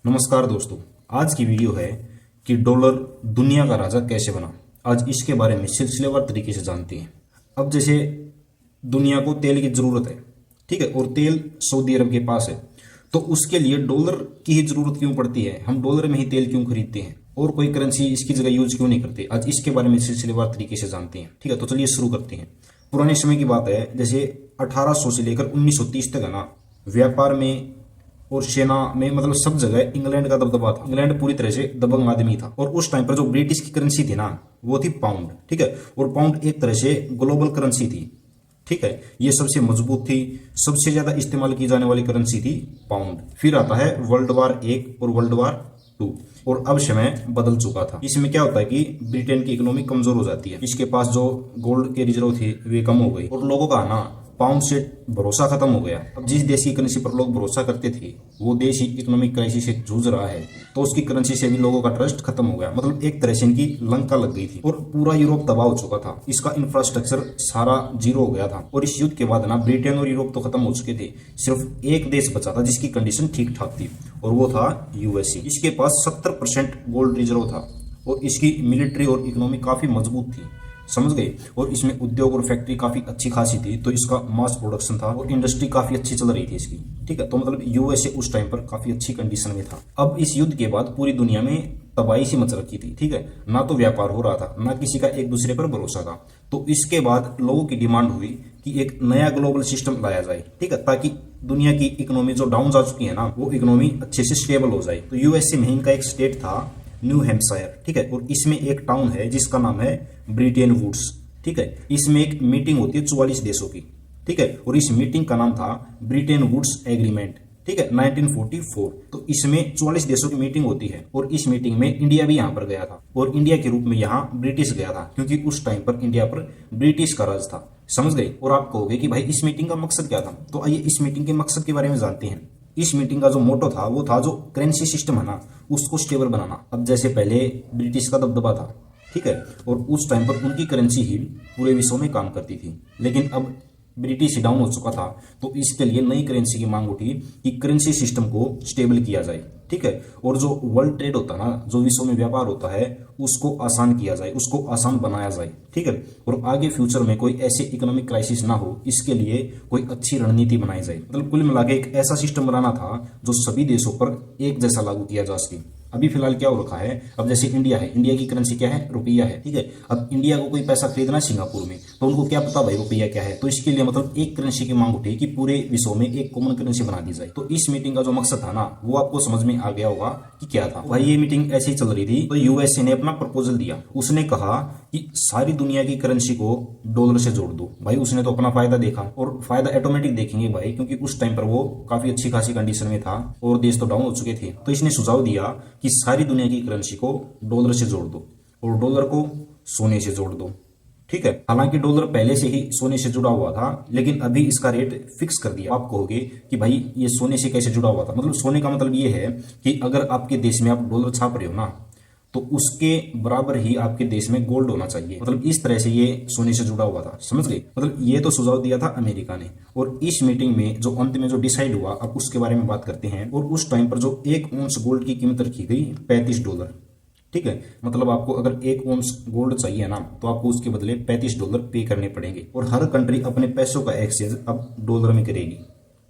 नमस्कार दोस्तों। आज की वीडियो है कि डॉलर दुनिया का राजा कैसे बना। आज इसके बारे में सिलसिलेवार तरीके से जानते हैं। अब जैसे दुनिया को तेल की जरूरत है, ठीक है, और तेल सऊदी अरब के पास है, तो उसके लिए डॉलर की ही जरूरत क्यों पड़ती है? हम डॉलर में ही तेल क्यों खरीदते हैं और कोई करेंसी इसकी जगह यूज क्यों नहीं करते? आज इसके बारे में सिलसिलेवार तरीके से जानते हैं। ठीक है, तो चलिए शुरू करते हैं। पुराने समय की बात है, जैसे 1800 से लेकर 1930 तक है ना, व्यापार में और सेना में मतलब सब जगह इंग्लैंड का दबदबा था। इंग्लैंड पूरी तरह से दबंग आदमी था। और उस टाइम पर जो ब्रिटिश की करेंसी थी ना, वो थी पाउंड। ठीक है, और पाउंड एक तरह से ग्लोबल करेंसी थी। ठीक है, ये सबसे मजबूत थी, सबसे ज्यादा इस्तेमाल की जाने वाली करेंसी थी पाउंड। फिर आता है वर्ल्ड वार 1 और वर्ल्ड वार 2, और अब समय बदल चुका था। इसमें क्या होता है कि ब्रिटेन की इकोनॉमी कमजोर हो जाती है, इसके पास जो गोल्ड के रिजर्व थे वे कम हो गए, और लोगों का ना पाउंड से भरोसा खत्म हो गया। अब जिस देश की करेंसी पर लोग भरोसा करते थे वो देश ही इकोनॉमिक क्राइसिस से जूझ रहा है, तो उसकी करेंसी से भी लोगों का ट्रस्ट खत्म हो गया। मतलब एक तरह से इनकी लंका लग गई थी और पूरा यूरोप तबाह हो चुका था। इसका इंफ्रास्ट्रक्चर सारा जीरो हो गया था। और इस युद्ध के बाद ना ब्रिटेन और यूरोप तो खत्म हो चुके थे, सिर्फ एक देश बचा था जिसकी कंडीशन ठीक ठाक थी, और वो था यूएसए। इसके पास 70% गोल्ड रिजर्व था और इसकी मिलिट्री और इकोनॉमी काफी मजबूत थी, समझ गए। और इसमें उद्योग और फैक्ट्री काफी अच्छी खासी थी, तो इसका मास प्रोडक्शन था और इंडस्ट्री काफी अच्छी चल रही थी इसकी। ठीक है, तो मतलब यूएसए उस टाइम पर काफी अच्छी कंडीशन में था। अब इस युद्ध के बाद पूरी दुनिया में तबाही सी मच रखी थी। ठीक है, ना तो व्यापार हो रहा था, ना किसी का एक दूसरे पर भरोसा था। तो इसके बाद लोगों की डिमांड हुई कि एक नया ग्लोबल सिस्टम लाया जाए। ठीक है, ताकि दुनिया की इकोनॉमी जो डाउन जा चुकी है ना, वो इकोनॉमी अच्छे से स्टेबल हो जाए। तो यूएसए में इनका एक स्टेट था न्यू हैम्पशायर। ठीक है, और इसमें एक टाउन है जिसका नाम है ब्रिटेन वुड्स। ठीक है, इसमें एक मीटिंग होती है 44 देशों की। ठीक है, और इस मीटिंग का नाम था ब्रिटेन वुड्स एग्रीमेंट। ठीक है, 1944। तो इसमें 44 देशों की मीटिंग होती है, और इस मीटिंग में इंडिया भी यहां पर गया था, और इंडिया के रूप में यहां ब्रिटिश गया था, क्योंकि उस टाइम पर इंडिया पर ब्रिटिश का राज था। समझ गए। और आप कहोगे कि भाई इस मीटिंग का मकसद क्या था, तो आइए इस मीटिंग के मकसद के बारे में जानते हैं। इस मीटिंग का जो मोटो था वो था जो करेंसी सिस्टम है ना, उसको स्टेबल बनाना। अब जैसे पहले ब्रिटिश का दबदबा था, ठीक है, और उस टाइम पर उनकी करेंसी ही पूरे विश्व में काम करती थी, लेकिन अब ब्रिटिश डाउन हो चुका था, तो इसके लिए नई करेंसी की मांग उठी कि करेंसी सिस्टम को स्टेबल किया जाए। ठीक है, और जो वर्ल्ड ट्रेड होता है ना, जो विश्व में व्यापार होता है, उसको आसान किया जाए, उसको आसान बनाया जाए। ठीक है, और आगे फ्यूचर में कोई ऐसे इकोनॉमिक क्राइसिस ना हो, इसके लिए कोई अच्छी रणनीति बनाई जाए। मतलब कुल मिला के एक ऐसा सिस्टम बनाना था जो सभी देशों पर एक जैसा लागू किया जा सके। अभी फिलहाल क्या हो रखा है, अब जैसे इंडिया है, इंडिया की करेंसी क्या है? रुपया है। ठीक है, अब इंडिया को कोई पैसा खरीदना सिंगापुर में, तो उनको क्या पता भाई रुपया क्या है, तो इसके लिए मतलब एक करेंसी की मांग उठी कि पूरे विश्व में एक कॉमन करेंसी बना दी जाए। तो इस मीटिंग का जो मकसद था ना, वो आपको समझ में आ गया होगा कि क्या था। भाई ये मीटिंग ऐसे ही चल रही थी, तो यूएसए ने अपना प्रपोजल दिया। उसने कहा कि सारी दुनिया की करेंसी को डॉलर से जोड़ दो। भाई उसने तो अपना फायदा देखा, और फायदा ऑटोमेटिक देखेंगे भाई, क्योंकि उस टाइम पर वो काफी अच्छी खासी कंडीशन में था और देश तो डाउन हो चुके थे। तो इसने सुझाव दिया कि सारी दुनिया की करेंसी को डॉलर से जोड़ दो और डॉलर को सोने से जोड़ दो। ठीक है, हालांकि डॉलर पहले से ही सोने से जुड़ा हुआ था, लेकिन अभी इसका रेट फिक्स कर दिया। आप कहोगे कि भाई ये सोने से कैसे जुड़ा हुआ था? मतलब सोने का मतलब ये है कि अगर आपके देश में आप डॉलर छाप रहे हो ना, तो उसके बराबर ही आपके देश में गोल्ड होना चाहिए। मतलब इस तरह से ये सोने से जुड़ा हुआ था, समझ गए। मतलब ये तो सुझाव दिया था अमेरिका ने, और इस मीटिंग में जो अंत में जो डिसाइड हुआ, अब उसके बारे में बात करते हैं। और उस टाइम पर जो 1 औंस गोल्ड की कीमत रखी गई $35। ठीक है, मतलब आपको अगर 1 औंस गोल्ड चाहिए ना, तो आपको उसके बदले $35 पे करने पड़ेंगे, और हर कंट्री अपने पैसों का एक्सचेंज अब डॉलर में करेगी।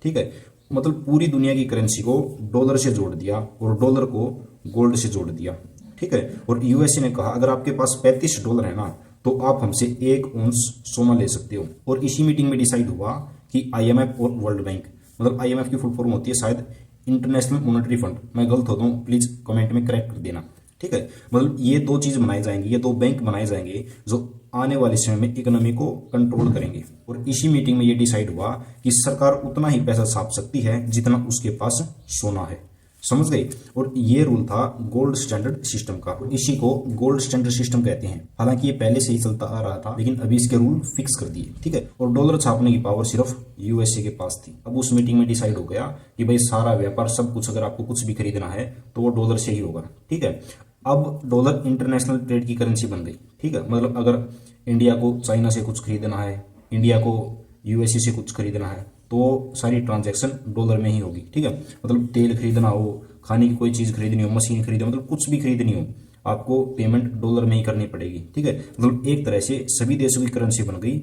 ठीक है, मतलब पूरी दुनिया की करेंसी को डॉलर से जोड़ दिया और डॉलर को गोल्ड से जोड़ दिया। ठीक है, और यूएसए ने कहा अगर आपके पास $35 है ना, तो आप हमसे 1 औंस सोना ले सकते हो। और इसी मीटिंग में डिसाइड हुआ कि आईएमएफ और वर्ल्ड बैंक, मतलब आईएमएफ की फुल फॉर्म होती है शायद इंटरनेशनल मॉनेटरी फंड, मैं गलत होता हूँ प्लीज कमेंट में करेक्ट कर देना। ठीक है, मतलब ये 2 चीज बनाई जाएंगी, ये 2 बैंक बनाए जाएंगे जो आने वाले समय में इकोनॉमी को कंट्रोल करेंगे। और इसी मीटिंग में ये डिसाइड हुआ कि सरकार उतना ही पैसा छाप सकती है जितना उसके पास सोना है, समझ गए। और ये रूल था गोल्ड स्टैंडर्ड सिस्टम का, इसी को गोल्ड स्टैंडर्ड सिस्टम कहते हैं। हालांकि ये पहले से ही चलता आ रहा था, लेकिन अभी इसके रूल फिक्स कर दिए। ठीक है, और डॉलर छापने की पावर सिर्फ यूएसए के पास थी। अब उस मीटिंग में डिसाइड हो गया कि भाई सारा व्यापार सब कुछ, अगर आपको कुछ भी खरीदना है तो वो डॉलर से ही होगा। ठीक है, अब डॉलर इंटरनेशनल ट्रेड की करेंसी बन गई। ठीक है, मतलब अगर इंडिया को चाइना से कुछ खरीदना है, इंडिया को यूएसए से कुछ खरीदना है, तो सारी ट्रांजैक्शन डॉलर में ही होगी। ठीक है, मतलब तेल खरीदना हो, खाने की कोई चीज़ खरीदनी हो, मशीन खरीदनी हो, मतलब कुछ भी खरीदनी हो, आपको पेमेंट डॉलर में ही करनी पड़ेगी। ठीक है, मतलब एक तरह से सभी देशों की करेंसी बन गई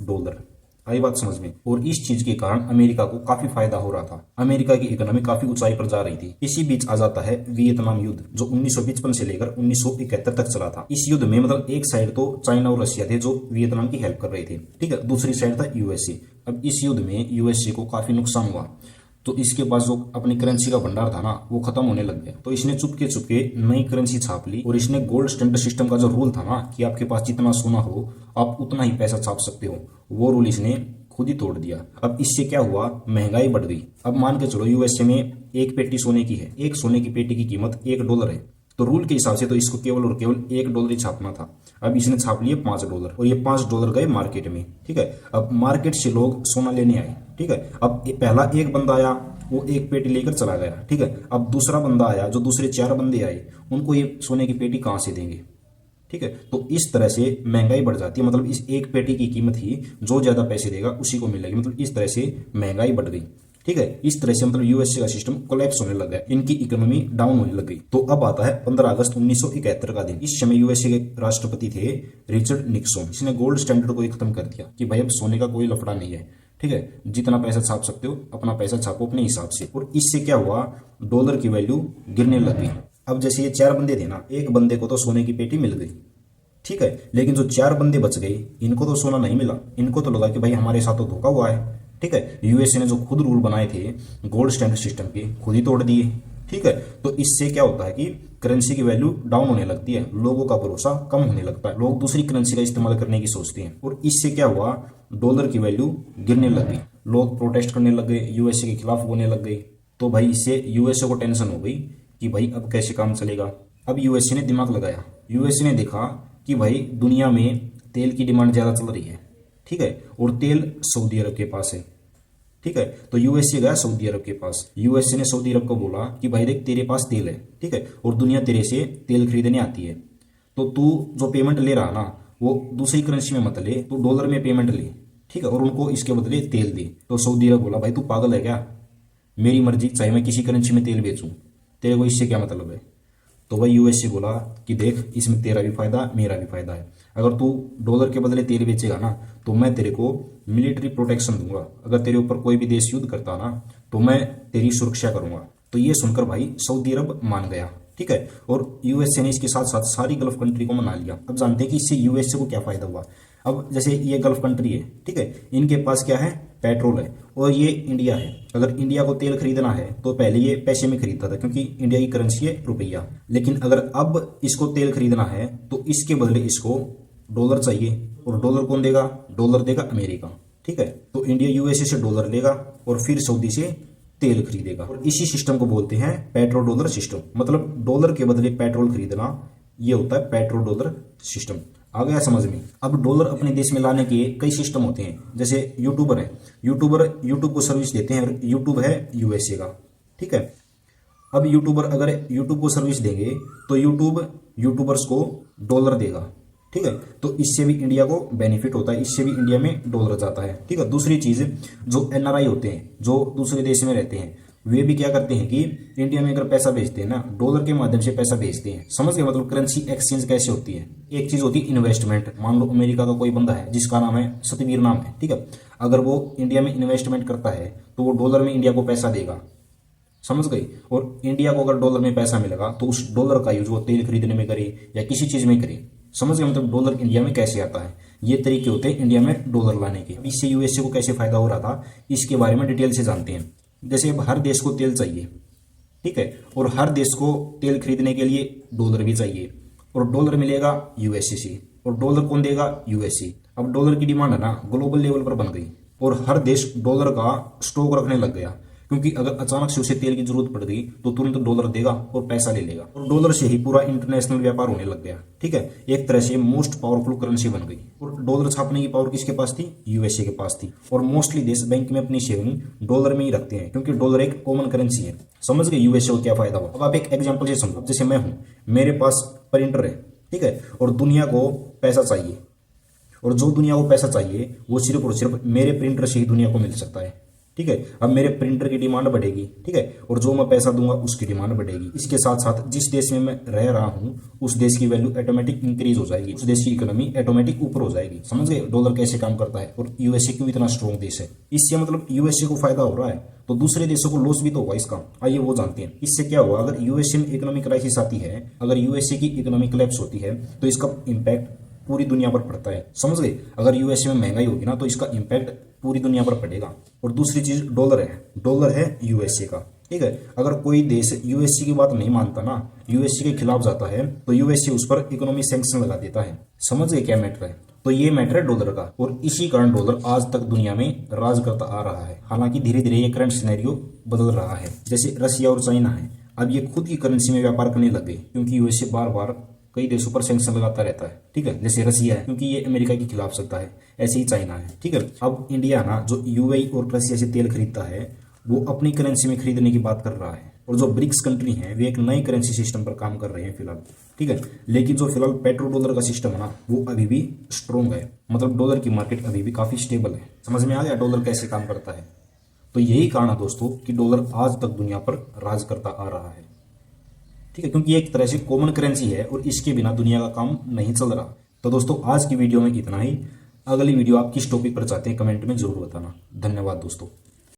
डॉलर। आई बात समझ में। और इस चीज के कारण अमेरिका को काफी फायदा हो रहा था, अमेरिका की इकोनॉमी काफी ऊंचाई पर जा रही थी। इसी बीच आ जाता है वियतनाम युद्ध, जो 1955 से लेकर 1971 तक चला था। इस युद्ध में मतलब एक साइड तो चाइना और रशिया थे जो वियतनाम की हेल्प कर रहे थे, ठीक है, दूसरी साइड था यूएसए। अब इस युद्ध में यूएसए को काफी नुकसान हुआ, तो इसके पास जो अपनी करेंसी का भंडार था ना वो खत्म होने लग गया। तो इसने चुपके चुपके नई करेंसी छाप ली, और इसने गोल्ड स्टैंडर्ड सिस्टम का जो रूल था ना कि आपके पास जितना सोना हो आप उतना ही पैसा छाप सकते हो, वो रूल इसने खुद ही तोड़ दिया। अब इससे क्या हुआ, महंगाई बढ़ गई। अब मान के चलो यूएसए में एक पेटी सोने की है, एक सोने की पेटी की कीमत $1 है, तो रूल के हिसाब से तो इसको केवल और केवल $1 ही छापना था। अब इसने छाप लिए $5, और ये $5 गए मार्केट में। ठीक है, अब मार्केट से लोग सोना लेने आए। ठीक है, अब पहला एक बंदा आया, वो एक पेटी लेकर चला गया। ठीक है, अब दूसरा बंदा आया, जो दूसरे 4 बंदे आए, उनको ये सोने की पेटी कहां से देंगे। ठीक है, तो इस तरह से महंगाई बढ़ जाती है। मतलब इस एक पेटी की कीमत ही जो ज्यादा पैसे देगा उसी को मिलेगी। मतलब इस तरह से महंगाई बढ़ गई। ठीक है, इस तरह से मतलब यूएसए का सिस्टम कोलैप्स होने लग गया, इनकी इकोनॉमी डाउन होने लग गई। तो अब आता है 15 अगस्त 1971 का दिन। इस समय यूएसए के राष्ट्रपति थे रिचर्ड निक्सन। इसने गोल्ड स्टैंडर्ड को ही खत्म कर दिया कि भाई अब सोने का कोई लफड़ा नहीं है। ठीक है, जितना पैसा छाप सकते हो अपना पैसा छापो अपने हिसाब से। और इससे क्या हुआ, डॉलर की वैल्यू गिरने लग गई। अब जैसे ये 4 बंदे थे ना, एक बंदे को तो सोने की पेटी मिल गई। ठीक है, लेकिन जो 4 बंदे बच गए इनको तो सोना नहीं मिला। इनको तो लगा कि भाई हमारे साथ तो धोखा हुआ है। ठीक है, यूएसए ने जो खुद रूल बनाए थे गोल्ड स्टैंडर्ड सिस्टम के, खुद ही तोड़ दिए। ठीक है, तो इससे क्या होता है कि करेंसी की वैल्यू डाउन होने लगती है, लोगों का भरोसा कम होने लगता है, लोग दूसरी करेंसी का इस्तेमाल करने की सोचते हैं। और इससे क्या हुआ, डॉलर की वैल्यू गिरने लग गई, लोग प्रोटेस्ट करने लग गए, यूएसए के खिलाफ होने लग गए। तो भाई इससे यूएसए को टेंशन हो गई कि भाई अब कैसे काम चलेगा। अब यूएसए ने दिमाग लगाया, यूएसए ने देखा कि भाई दुनिया में तेल की डिमांड ज्यादा चल रही है। ठीक है, और तेल सऊदी अरब के पास है। ठीक है, तो यूएसए गया सऊदी अरब के पास। यूएसए ने सऊदी अरब को बोला कि भाई देख तेरे पास तेल है, ठीक है, और दुनिया तेरे से तेल खरीदने आती है, तो तू जो पेमेंट ले रहा ना वो दूसरी करेंसी में मत ले, तू डॉलर में पेमेंट ले। ठीक है, और उनको इसके बदले तेल दे। तो सऊदी अरब बोला भाई तू पागल है क्या, मेरी मर्जी, चाहे मैं किसी करेंसी में तेल बेचूं, तेरे को इससे क्या मतलब है। तो भाई यूएसए बोला कि देख इसमें तेरा भी फायदा मेरा भी फायदा है, अगर तू डॉलर के बदले तेल बेचेगा ना तो मैं तेरे को मिलिट्री प्रोटेक्शन दूंगा, अगर तेरे ऊपर कोई भी देश युद्ध करता ना तो मैं तेरी सुरक्षा करूंगा। तो ये सुनकर भाई सऊदी अरब मान गया। ठीक है, और यूएसए ने इसके साथ साथ सारी गल्फ कंट्री को मना लिया। अब जानते हैं कि इससे यूएसए को क्या फायदा हुआ। अब जैसे ये गल्फ कंट्री है, ठीक है, इनके पास क्या है, पेट्रोल है, और ये इंडिया है। अगर इंडिया को तेल खरीदना है तो पहले ये पैसे में खरीदता था क्योंकि इंडिया की करेंसी है रुपया, लेकिन अगर अब इसको तेल खरीदना है तो इसके बदले इसको डॉलर चाहिए, और डॉलर कौन देगा, डॉलर देगा अमेरिका। ठीक है, तो इंडिया यूएसए से डॉलर लेगा और फिर सऊदी से तेल खरीदेगा, और इसी सिस्टम को बोलते हैं पेट्रो डॉलर सिस्टम। मतलब डॉलर के बदले पेट्रोल खरीदना, ये होता है पेट्रो डॉलर सिस्टम। आ गया समझ में। अब डॉलर अपने देश में लाने के कई सिस्टम होते हैं, जैसे यूट्यूबर है, यूट्यूबर यूट्यूब को सर्विस देते हैं, और यूट्यूब है यूएसए का। ठीक है, अब यूट्यूबर अगर यूट्यूब को सर्विस देंगे तो यूट्यूब यूट्यूबर्स को डॉलर देगा। ठीक है, तो इससे भी इंडिया को बेनिफिट होता है, इससे भी इंडिया में डॉलर जाता है। ठीक है, दूसरी चीज जो एनआरआई होते हैं, जो दूसरे देश में रहते हैं, वे भी क्या करते हैं कि इंडिया में अगर पैसा भेजते हैं ना डॉलर के माध्यम से पैसा भेजते हैं। समझ गए, मतलब करेंसी एक्सचेंज कैसे होती है। एक चीज होती है इन्वेस्टमेंट। मान लो अमेरिका का कोई बंदा है जिसका नाम है सतवीर नाम है, ठीक है, अगर वो इंडिया में इन्वेस्टमेंट करता है तो वो डॉलर में इंडिया को पैसा देगा। समझ गई, और इंडिया को अगर डॉलर में पैसा मिलेगा तो उस डॉलर का यूज वो तेल खरीदने में करे या किसी चीज में करे। समझ गए, मतलब डॉलर इंडिया में कैसे आता है, ये तरीके होते हैं इंडिया में डॉलर लाने के। इससे यूएसए को कैसे फायदा हो रहा था इसके बारे में डिटेल से जानते हैं। जैसे अब हर देश को तेल चाहिए, ठीक है, और हर देश को तेल खरीदने के लिए डॉलर भी चाहिए, और डॉलर मिलेगा यूएसए से, और डॉलर कौन देगा, यूएसए। अब डॉलर की डिमांड है ना ग्लोबल लेवल पर बन गई, और हर देश डॉलर का स्टॉक रखने लग गया, क्योंकि अगर अचानक से उसे तेल की जरूरत पड़ गई तो तुरंत डॉलर देगा और पैसा ले लेगा, और डॉलर से ही पूरा इंटरनेशनल व्यापार होने लग गया। ठीक है, एक तरह से मोस्ट पावरफुल करेंसी बन गई। और डॉलर छापने की पावर किसके पास थी, यूएसए के पास थी। और मोस्टली देश बैंक में अपनी सेविंग डॉलर में ही रखते हैं क्योंकि डॉलर एक कॉमन करेंसी है। समझ गए यूएसए को क्या फायदा हुआ। अब आप एक एग्जाम्पल से समझो, जैसे मैं हूं, मेरे पास प्रिंटर है, ठीक है, और दुनिया को पैसा चाहिए, और जो दुनिया को पैसा चाहिए वो सिर्फ और सिर्फ मेरे प्रिंटर से ही दुनिया को मिल सकता है। ठीक है। अब मेरे प्रिंटर की डिमांड बढ़ेगी, ठीक है, और जो मैं पैसा दूंगा उसकी डिमांड बढ़ेगी। इसके साथ साथ जिस देश में मैं रह रहा हूं उस देश की वैल्यू ऑटोमेटिक इंक्रीज हो जाएगी, उस देश की इकोनॉमी ऑटोमेटिक ऊपर हो जाएगी। समझ गए डॉलर कैसे काम करता है और यूएसए क्यों इतना स्ट्रॉन्ग देश है। इससे मतलब यूएसए को फायदा हो रहा है तो दूसरे देशों को लॉस भी तो होगा इसका। आइए वो जानते हैं इससे क्या हुआ। अगर यूएसए में इकोनॉमिक क्राइसिस आती है, अगर यूएसए की इकोनॉमिक कोलैप्स होती है तो इसका इंपैक्ट पूरी दुनिया पर पड़ता है। समझ गए। अगर यूएसए में महंगाई होगी ना तो इसका इंपैक्ट पूरी दुनिया पर पड़ेगा। और दूसरी चीज डॉलर है यूएसए का, ठीक है। अगर कोई देश यूएसए की बात नहीं मानता ना, यूएसए के खिलाफ जाता है तो यूएसए उस पर इकोनॉमिक सैंक्शन लगा देता है। समझ गए क्या मैटर है। तो ये मैटर है डॉलर का और इसी कारण डॉलर आज तक दुनिया में राज करता आ रहा है। हालांकि धीरे धीरे ये करंट सिनेरियो बदल रहा है। जैसे रशिया और चाइना है, अब ये खुद की करेंसी में व्यापार करने लग गए क्योंकि यूएसए बार बार कई देशों पर सैंक्शन लगाता रहता है, ठीक है। जैसे रशिया है क्योंकि ये अमेरिका के खिलाफ सकता है, ऐसे ही चाइना है, ठीक है। अब इंडिया ना जो यूएई और रशिया से तेल खरीदता है वो अपनी करेंसी में खरीदने की बात कर रहा है। और जो ब्रिक्स कंट्री हैं वे एक नए करेंसी सिस्टम पर काम कर रहे हैं फिलहाल, ठीक है। लेकिन जो फिलहाल पेट्रो डॉलर का सिस्टम है ना वो अभी भी स्ट्रॉन्ग है, मतलब डॉलर की मार्केट अभी भी काफी स्टेबल है। समझ में आ गया डॉलर कैसे काम करता है। तो यही कारण है दोस्तों कि डॉलर आज तक दुनिया पर राज करता आ रहा है, ठीक है, क्योंकि ये एक तरह से कॉमन करेंसी है और इसके बिना दुनिया का काम नहीं चल रहा। तो दोस्तों आज की वीडियो में इतना ही। अगली वीडियो आप किस टॉपिक पर चाहते हैं कमेंट में जरूर बताना। धन्यवाद दोस्तों।